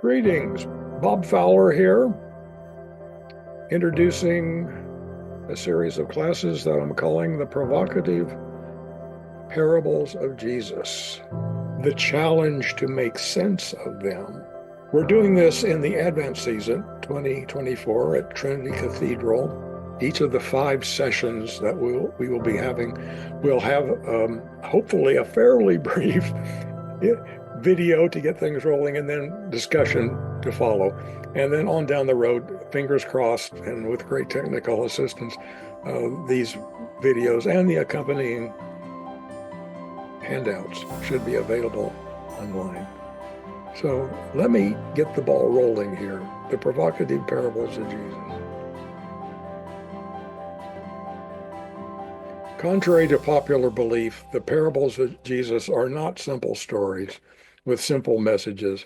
Greetings, Bob Fowler here, introducing a series of classes that I'm calling the Provocative Parables of Jesus, the challenge to make sense of them. We're doing this in the Advent season, 2024, at Trinity Cathedral. Each of the 5 sessions that we will be having will have hopefully a fairly brief video to get things rolling, and then discussion to follow. And then on down the road, fingers crossed, and with great technical assistance, these videos and the accompanying handouts should be available online. So let me get the ball rolling here. The Provocative Parables of Jesus. Contrary to popular belief, the parables of Jesus are not simple stories with simple messages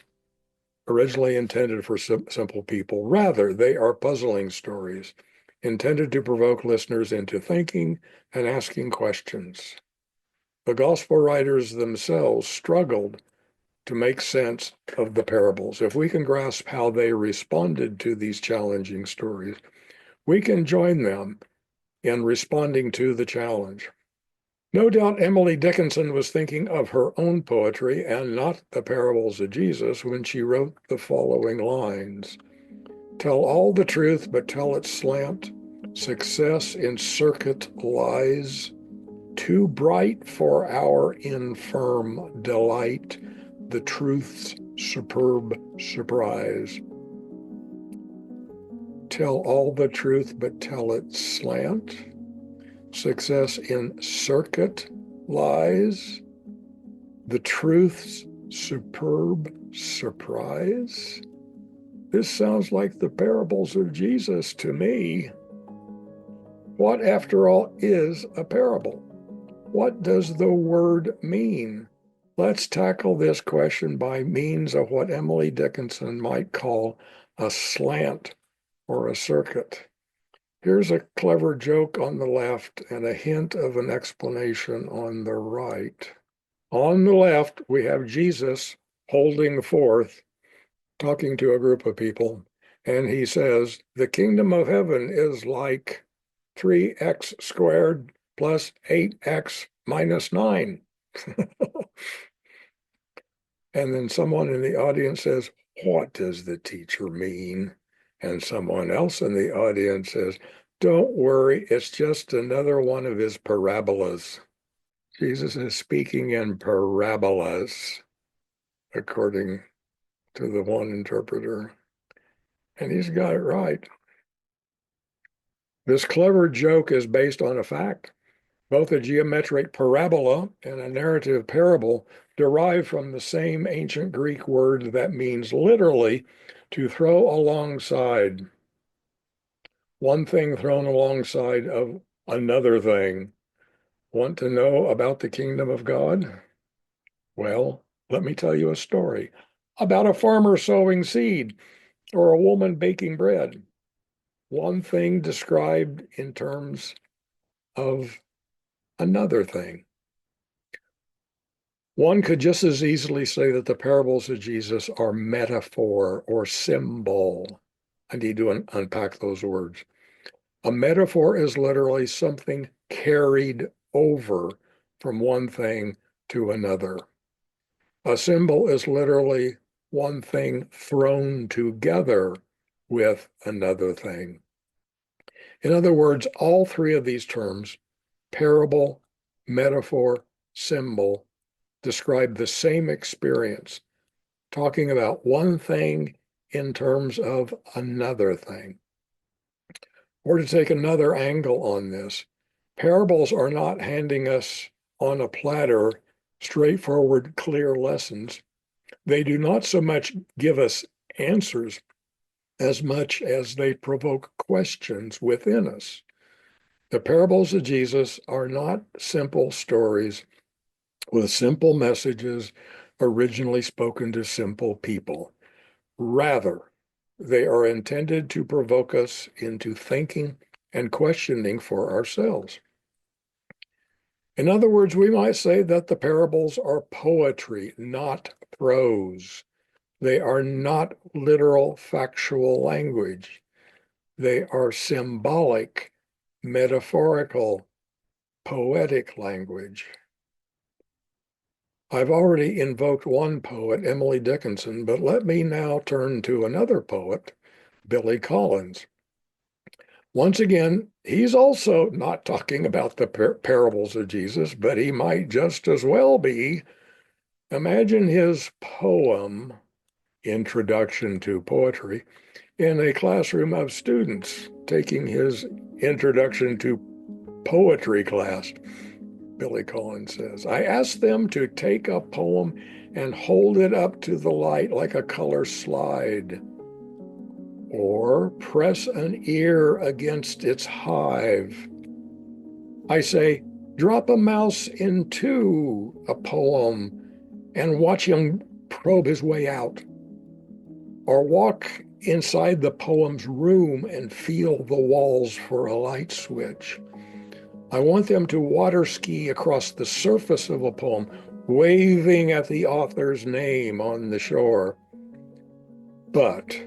originally intended for simple people. Rather, they are puzzling stories intended to provoke listeners into thinking and asking questions. The gospel writers themselves struggled to make sense of the parables. If we can grasp how they responded to these challenging stories, we can join them in responding to the challenge. No doubt Emily Dickinson was thinking of her own poetry and not the parables of Jesus when she wrote the following lines. Tell all the truth, but tell it slant. Success in circuit lies. Too bright for our infirm delight. The truth's superb surprise. Tell all the truth, but tell it slant. Success in circuit lies. The truth's superb surprise. This sounds like the parables of Jesus to me. What, after all, is a parable? What does the word mean? Let's tackle this question by means of what Emily Dickinson might call a slant or a circuit. Here's a clever joke on the left and a hint of an explanation on the right. On the left, we have Jesus holding forth, talking to a group of people, and he says, the kingdom of heaven is like 3x squared plus 8x minus 9. And then someone in the audience says, what does the teacher mean? And someone else in the audience says, don't worry, it's just another one of his parabolas. Jesus is speaking in parabolas, according to the one interpreter. And he's got it right. This clever joke is based on a fact. Both a geometric parabola and a narrative parable derive from the same ancient Greek word that means literally to throw alongside. One thing thrown alongside of another thing. Want to know about the kingdom of God? Well, let me tell you a story about a farmer sowing seed or a woman baking bread. One thing described in terms of another thing. One could just as easily say that the parables of Jesus are metaphor or symbol. I need to unpack those words. A metaphor is literally something carried over from one thing to another. A symbol is literally one thing thrown together with another thing. In other words, all 3 of these terms, parable, metaphor, symbol, describe the same experience, talking about one thing in terms of another thing. Or to take another angle on this, parables are not handing us on a platter straightforward, clear lessons. They do not so much give us answers as much as they provoke questions within us. The parables of Jesus are not simple stories with simple messages originally spoken to simple people. Rather, they are intended to provoke us into thinking and questioning for ourselves. In other words, we might say that the parables are poetry, not prose. They are not literal factual language. They are symbolic, metaphorical, poetic language. I've already invoked one poet, Emily Dickinson, but let me now turn to another poet, Billy Collins. Once again, he's also not talking about the parables of Jesus, but he might just as well be. Imagine his poem, Introduction to Poetry, in a classroom of students taking his Introduction to Poetry class. Billy Collins says, I asked them to take a poem and hold it up to the light like a color slide, or press an ear against its hive. I say, drop a mouse into a poem and watch him probe his way out, or walk inside the poem's room and feel the walls for a light switch. I want them to water ski across the surface of a poem, waving at the author's name on the shore. But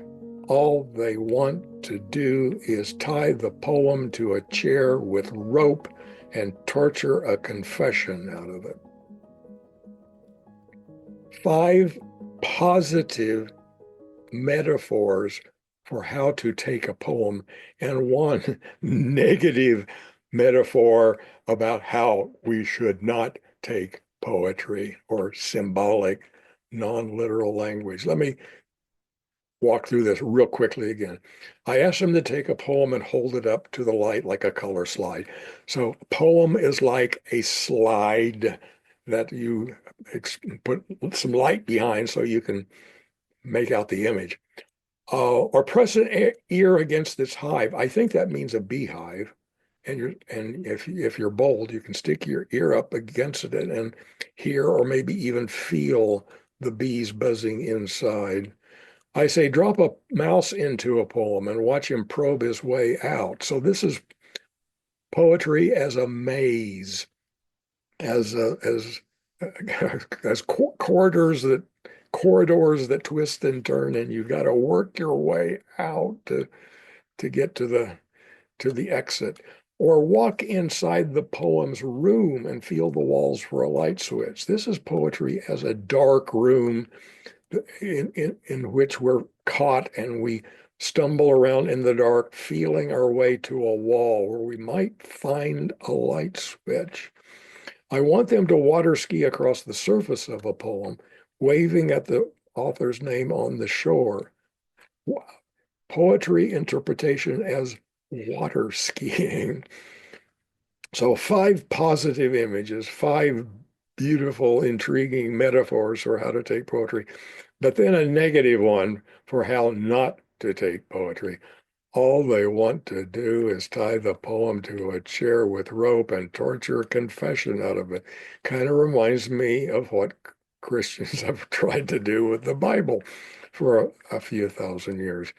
all they want to do is tie the poem to a chair with rope and torture a confession out of it. 5 positive metaphors for how to take a poem, and 1 negative metaphor about how we should not take poetry or symbolic, non-literal language. Let me walk through this real quickly again. I asked them to take a poem and hold it up to the light like a color slide. So a poem is like a slide that you put some light behind so you can make out the image. Or press an ear against this hive. I think that means a beehive. And if you're bold, you can stick your ear up against it and hear or maybe even feel the bees buzzing inside. I say drop a mouse into a poem and watch him probe his way out. So this is poetry as a maze, as as corridors that twist and turn, and you've got to work your way out to get to the exit. Or walk inside the poem's room and feel the walls for a light switch. This is poetry as a dark room in which we're caught and we stumble around in the dark, feeling our way to a wall where we might find a light switch. I want them to water ski across the surface of a poem, waving at the author's name on the shore. Poetry interpretation as water skiing. So 5 positive images, 5 beautiful, intriguing metaphors for how to take poetry, but then a negative one for how not to take poetry. All they want to do is tie the poem to a chair with rope and torture a confession out of it. Kind of reminds me of what Christians have tried to do with the Bible for a few thousand years,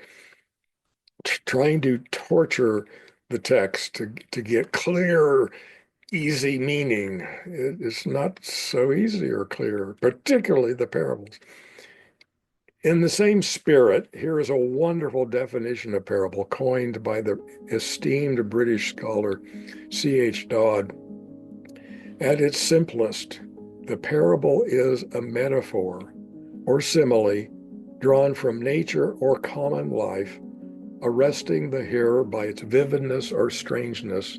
trying to torture the text to get clear, easy meaning. It's not so easy or clear, particularly the parables. In the same spirit, here is a wonderful definition of parable coined by the esteemed British scholar C.H. Dodd. At its simplest, the parable is a metaphor or simile drawn from nature or common life, arresting the hearer by its vividness or strangeness,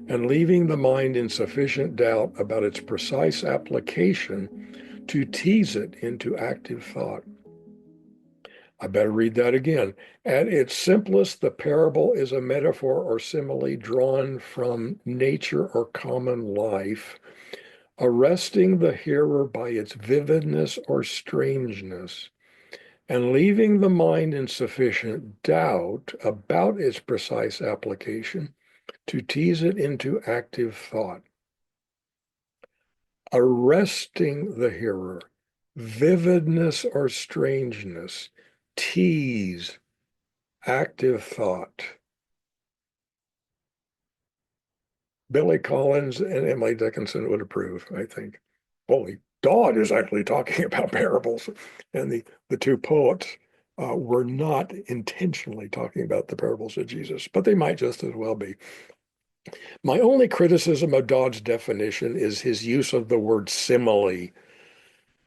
and leaving the mind in sufficient doubt about its precise application to tease it into active thought. I better read that again. At its simplest, the parable is a metaphor or simile drawn from nature or common life, arresting the hearer by its vividness or strangeness, and leaving the mind in sufficient doubt about its precise application to tease it into active thought. Arresting the hearer, vividness or strangeness, tease, active thought. Billy Collins and Emily Dickinson would approve, I think. only God is actually talking about parables. And the two poets were not intentionally talking about the parables of Jesus, but they might just as well be. My only criticism of Dodd's definition is his use of the word simile.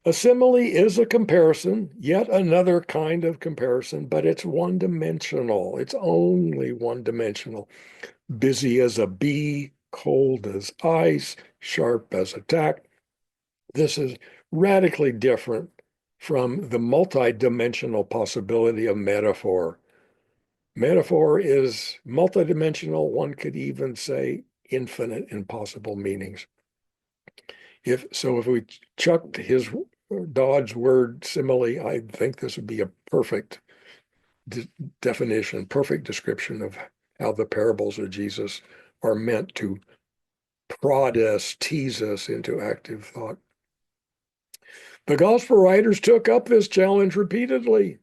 A simile is a comparison, yet another kind of comparison, but it's one-dimensional. It's only one-dimensional. Busy as a bee, cold as ice, sharp as a tack. This is radically different from the multi-dimensional possibility of metaphor. Metaphor is multidimensional. One could even say infinite in possible meanings. If we chucked his Dodd's word simile, I think this would be a perfect definition, perfect description of how the parables of Jesus are meant to prod us, tease us into active thought. The gospel writers took up this challenge repeatedly,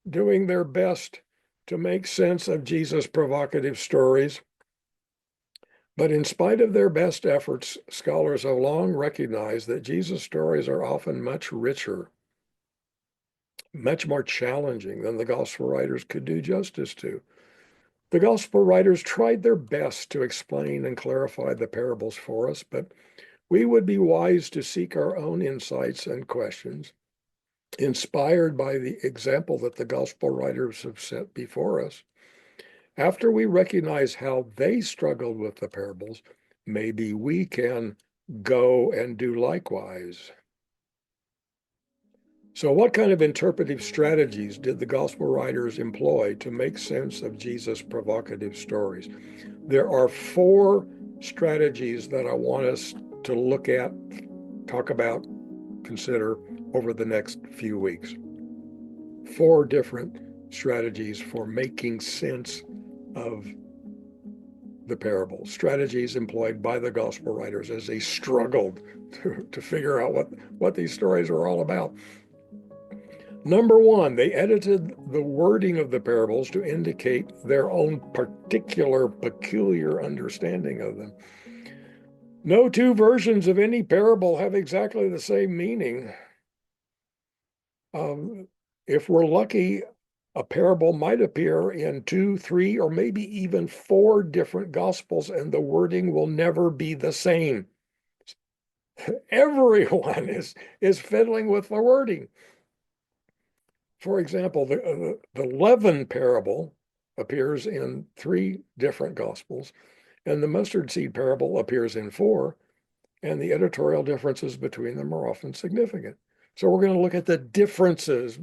doing their best to make sense of Jesus' provocative stories. But in spite of their best efforts, scholars have long recognized that Jesus' stories are often much richer, much more challenging than the gospel writers could do justice to. The gospel writers tried their best to explain and clarify the parables for us, but we would be wise to seek our own insights and questions, inspired by the example that the gospel writers have set before us. After we recognize how they struggled with the parables, maybe we can go and do likewise. So, what kind of interpretive strategies did the gospel writers employ to make sense of Jesus' provocative stories? There are 4 strategies that I want us to look at, talk about, consider over the next few weeks. 4 different strategies for making sense of the parables, strategies employed by the gospel writers as they struggled to figure out what these stories are all about. Number 1, they edited the wording of the parables to indicate their own particular, peculiar understanding of them. No 2 versions of any parable have exactly the same meaning. If we're lucky, a parable might appear in 2, 3, or maybe even 4 different gospels, and the wording will never be the same. Everyone is fiddling with the wording. For example, the leaven parable appears in 3 different gospels, and the mustard seed parable appears in 4, and the editorial differences between them are often significant. So we're going to look at the differences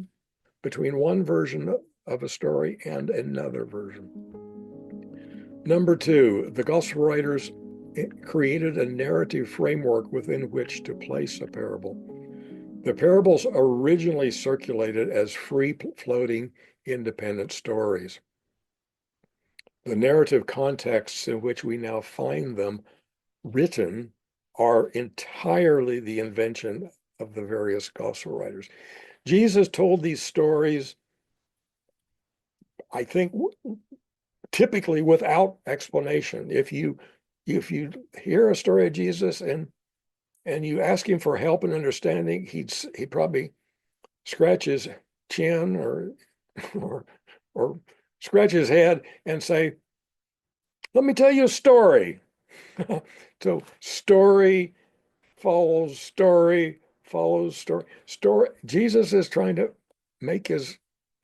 between one version of a story and another version. Number 2, the gospel writers created a narrative framework within which to place a parable. The parables originally circulated as free-floating, independent stories. The narrative contexts in which we now find them written are entirely the invention of the various gospel writers. Jesus told these stories, I think, typically without explanation. If you hear a story of Jesus and you ask him for help and understanding, he'd probably scratch his chin or scratch his head and say, "Let me tell you a story." So story follows story follows story. Jesus is trying to make his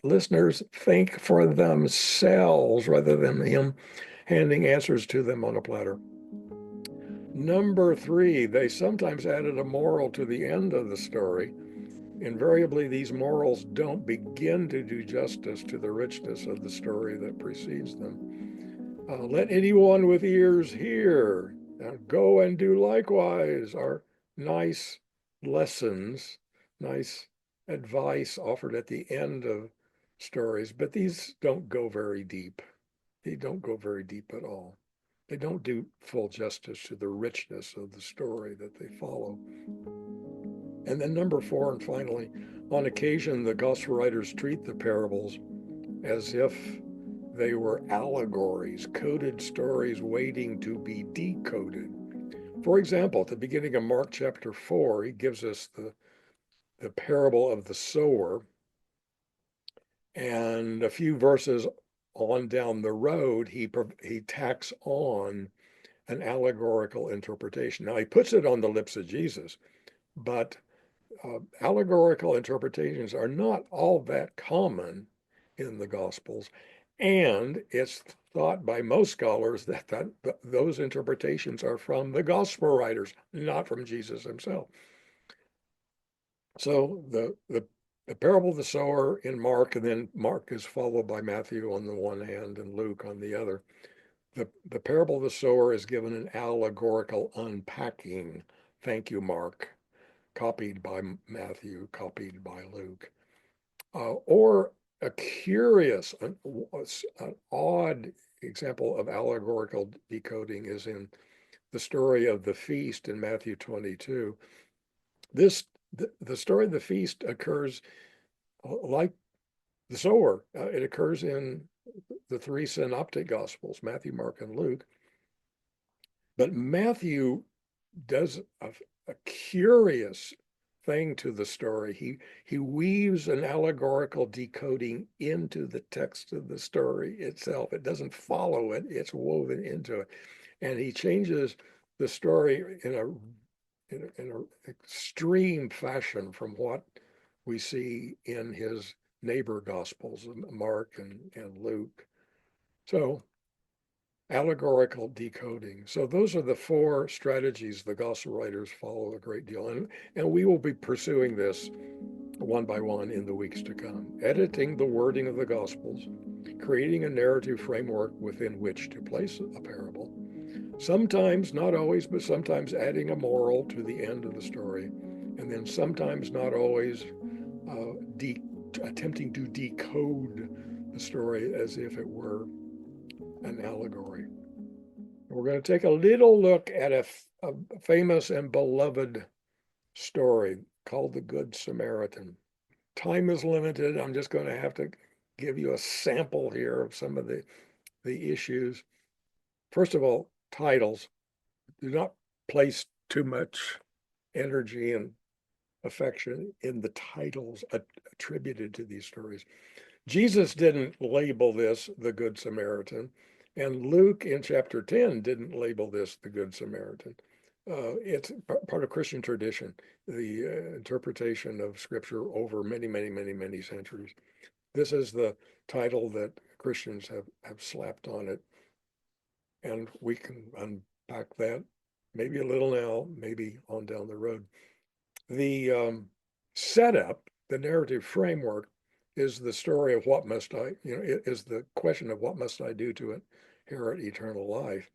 listeners think for themselves rather than him handing answers to them on a platter. Number 3, they sometimes added a moral to the end of the story. Invariably, these morals don't begin to do justice to the richness of the story that precedes them. Let anyone with ears hear. Go and do likewise are nice lessons, nice advice offered at the end of stories, but these don't go very deep. They don't go very deep at all. They don't do full justice to the richness of the story that they follow. And then number 4, and finally, on occasion, the gospel writers treat the parables as if they were allegories, coded stories waiting to be decoded. For example, at the beginning of Mark chapter 4, he gives us the parable of the sower. And a few verses on down the road, he tacks on an allegorical interpretation. Now, he puts it on the lips of Jesus, but allegorical interpretations are not all that common in the Gospels. And it's thought by most scholars that those interpretations are from the Gospel writers, not from Jesus himself. So the parable of the sower in Mark, and then Mark is followed by Matthew on the one hand and Luke on the other. The parable of the sower is given an allegorical unpacking. Thank you, Mark. Copied by Matthew, copied by Luke. Or a curious, an odd example of allegorical decoding is in the story of the feast in Matthew 22. The story of the feast occurs like the sower. It occurs in the three synoptic gospels, Matthew, Mark, and Luke. But Matthew does a curious thing to the story. He weaves an allegorical decoding into the text of the story itself. It doesn't follow it, it's woven into it. And he changes the story in an extreme fashion from what we see in his neighbor gospels, Mark and Luke. So allegorical decoding. So those are the four strategies the gospel writers follow a great deal. And we will be pursuing this one by one in the weeks to come. Editing the wording of the gospels, creating a narrative framework within which to place a parable. Sometimes, not always, but sometimes adding a moral to the end of the story. And then sometimes, not always, attempting to decode the story as if it were an allegory. We're going to take a little look at a famous and beloved story called the Good Samaritan. Time is limited. I'm just going to have to give you a sample here of some of the issues. First of all, titles. Do not place too much energy and affection in the titles attributed to these stories. Jesus didn't label this the Good Samaritan, and Luke in chapter 10 didn't label this the Good Samaritan. It's part of Christian tradition, the interpretation of Scripture over many, many, many, many centuries. This is the title that Christians have slapped on it, and we can unpack that maybe a little now, maybe on down the road. The setup, the narrative framework, is the story of what must I, it is the question of what must I do to inherit eternal life,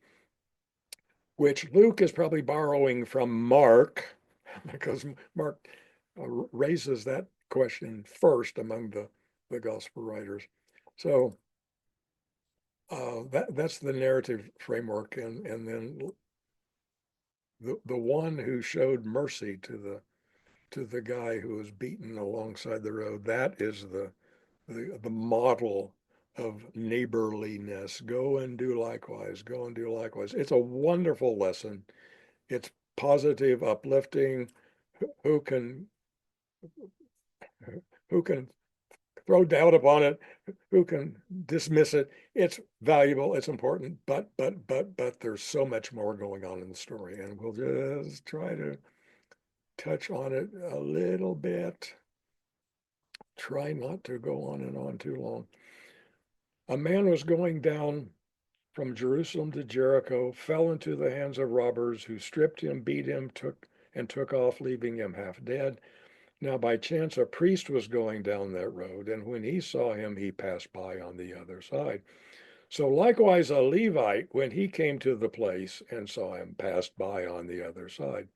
which Luke is probably borrowing from Mark, because Mark raises that question first among the gospel writers. So that's the narrative framework, and then the one who showed mercy to the guy who was beaten alongside the road, that is the model of neighborliness. Go and do likewise. Go and do likewise. It's a wonderful lesson. It's positive, uplifting. Who can who can throw doubt upon it? Who can dismiss it? It's valuable. It's important. But there's so much more going on in the story, and we'll just try to touch on it a little bit. Try not to go on and on too long. A man was going down from Jerusalem to Jericho, fell into the hands of robbers who stripped him, beat him, took off, leaving him half dead. Now by chance a priest was going down that road, and when he saw him, he passed by on the other side. So likewise a Levite, when he came to the place and saw him, passed by on the other side.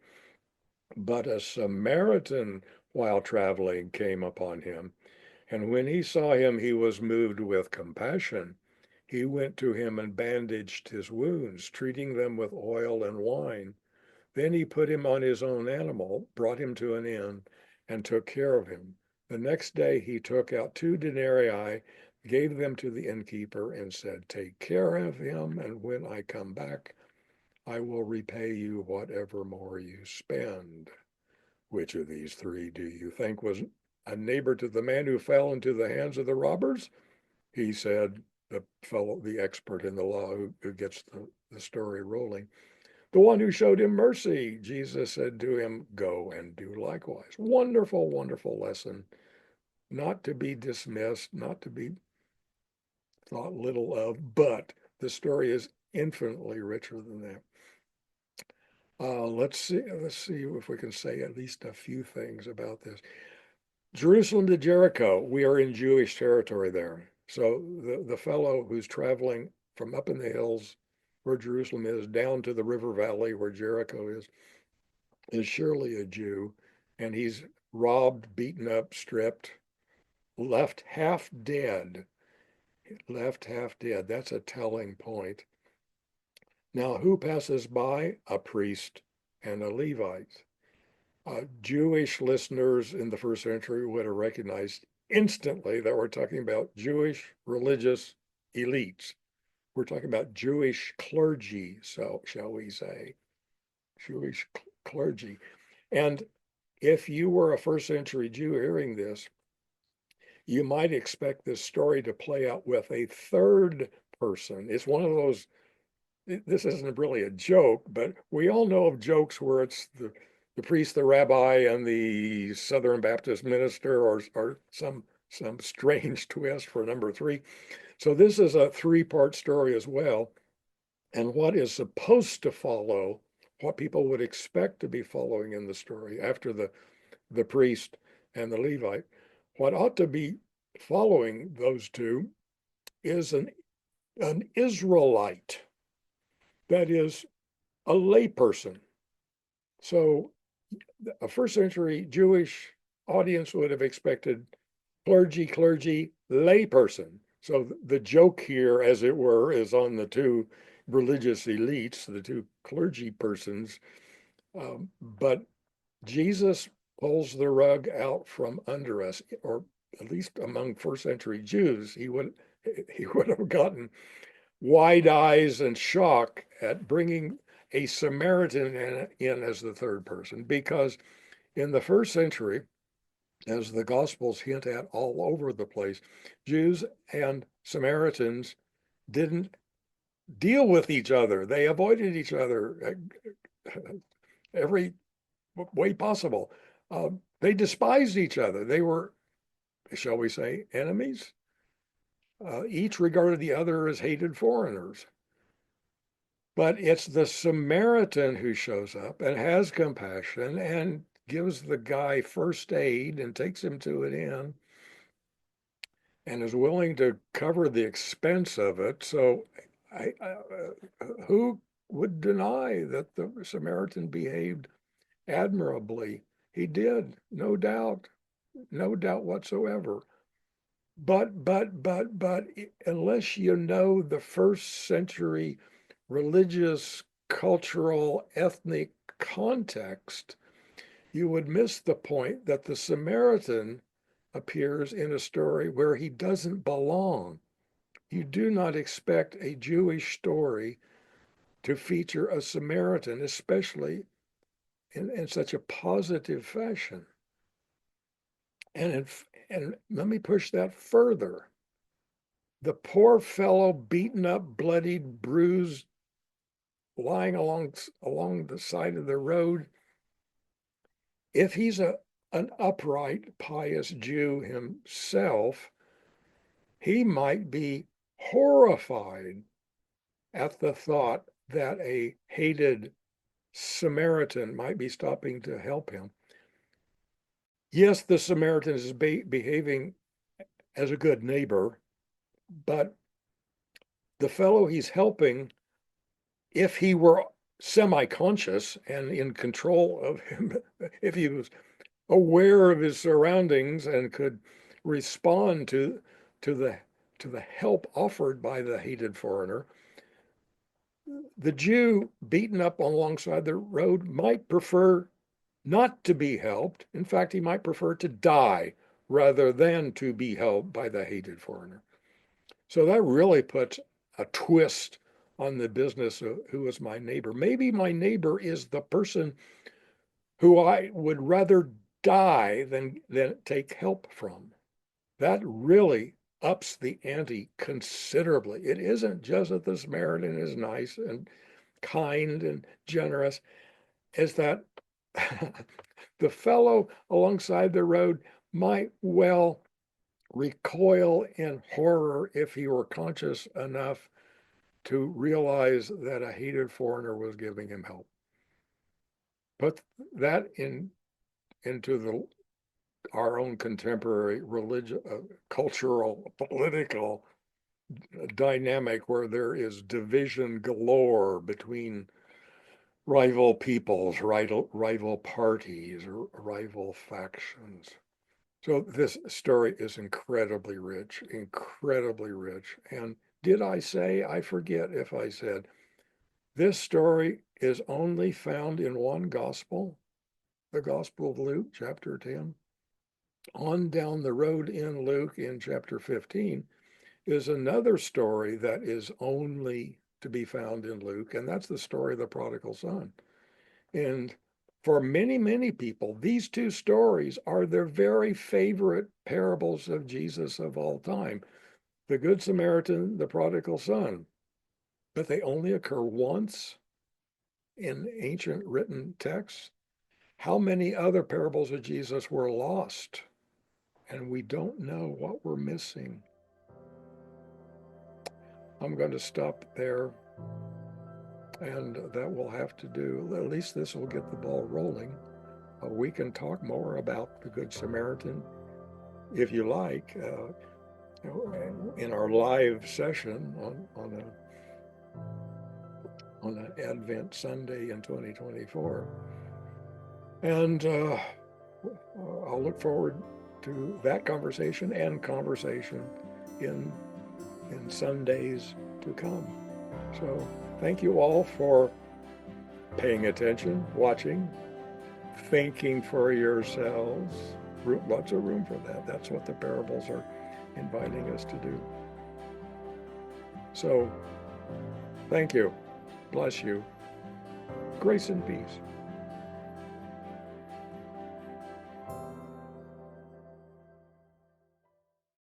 But a Samaritan, while traveling, came upon him, and when he saw him, he was moved with compassion. He went to him and bandaged his wounds, treating them with oil and wine. Then he put him on his own animal, brought him to an inn, and took care of him. The next day he took out 2 denarii, gave them to the innkeeper, and said, "Take care of him, and when I come back, I will repay you whatever more you spend. Which of these three do you think was a neighbor to the man who fell into the hands of the robbers? He said, the fellow, the expert in the law who gets the story rolling. The one who showed him mercy. Jesus said to him, go and do likewise. Wonderful, wonderful lesson. Not to be dismissed, not to be thought little of, but the story is infinitely richer than that. Let's see if we can say at least a few things about this. Jerusalem to Jericho, we are in Jewish territory there. So the fellow who's traveling from up in the hills where Jerusalem is down to the river valley where Jericho is surely a Jew, and he's robbed, beaten up, stripped, left half dead. Left half dead. That's a telling point. Now, who passes by? A priest and a Levite. Jewish listeners in the first century would have recognized instantly that we're talking about Jewish religious elites. We're talking about Jewish clergy, so shall we say, Jewish clergy. And if you were a first century Jew hearing this, you might expect this story to play out with a third person. It's one of those, this isn't really a joke, but we all know of jokes where it's the priest, the rabbi, and the Southern Baptist minister, or some strange twist for number three. So this is a three-part story as well. And what is supposed to follow, what people would expect to be following in the story after the priest and the Levite, what ought to be following those two is an Israelite, that is a layperson. So a first century Jewish audience would have expected clergy, layperson. So the joke here, as it were, is on the two religious elites, the two clergy persons. But Jesus pulls the rug out from under us, or at least among first century Jews, he would have gotten wide eyes and shock at bringing a Samaritan in as the third person, because in the first century, as the Gospels hint at all over the place, Jews and Samaritans didn't deal with each other. They avoided each other every way possible. They despised each other. They were, shall we say, enemies. Each regarded the other as hated foreigners. But it's the Samaritan who shows up and has compassion and gives the guy first aid and takes him to an inn and is willing to cover the expense of it. So who would deny that the Samaritan behaved admirably? He did, no doubt whatsoever. But unless you know the first century religious, cultural, ethnic context, you would miss the point that the Samaritan appears in a story where he doesn't belong. You do not expect a Jewish story to feature a Samaritan, especially in such a positive fashion. And let me push that further. The poor fellow, beaten up, bloodied, bruised, lying along the side of the road, if he's an upright, pious Jew himself, he might be horrified at the thought that a hated Samaritan might be stopping to help him. Yes, the Samaritan is behaving as a good neighbor, but the fellow he's helping, if he were semi-conscious and in control of him, if he was aware of his surroundings and could respond to the help offered by the hated foreigner, the Jew beaten up alongside the road might prefer not to be helped. In fact, he might prefer to die rather than to be helped by the hated foreigner. So that really puts a twist on the business of who is my neighbor. Maybe my neighbor is the person who I would rather die than take help from. That really ups the ante considerably. It isn't just that the Samaritan is nice and kind and generous, is that the fellow alongside the road might well recoil in horror if he were conscious enough to realize that a hated foreigner was giving him help. Put that into our own contemporary religious, cultural, political dynamic where there is division galore between rival peoples, rival parties, or rival factions. So this story is incredibly rich, incredibly rich. And did I say, I forget if I said, this story is only found in one gospel, the Gospel of Luke, chapter 10. On down the road in Luke, in chapter 15, is another story that is only to be found in Luke, and that's the story of the prodigal son. And for many, many people, these two stories are their very favorite parables of Jesus of all time, the Good Samaritan, the prodigal son. But they only occur once in ancient written texts. How many other parables of Jesus were lost? And we don't know what we're missing. I'm going to stop there, and that will have to do, at least this will get the ball rolling. We can talk more about the Good Samaritan, if you like, in our live session on an Advent Sunday in 2024. And I'll look forward to that conversation and conversation in Sundays to come. So thank you all for paying attention, watching, thinking for yourselves. Lots of room for that. That's what the parables are inviting us to do. So thank you. Bless you. Grace and peace.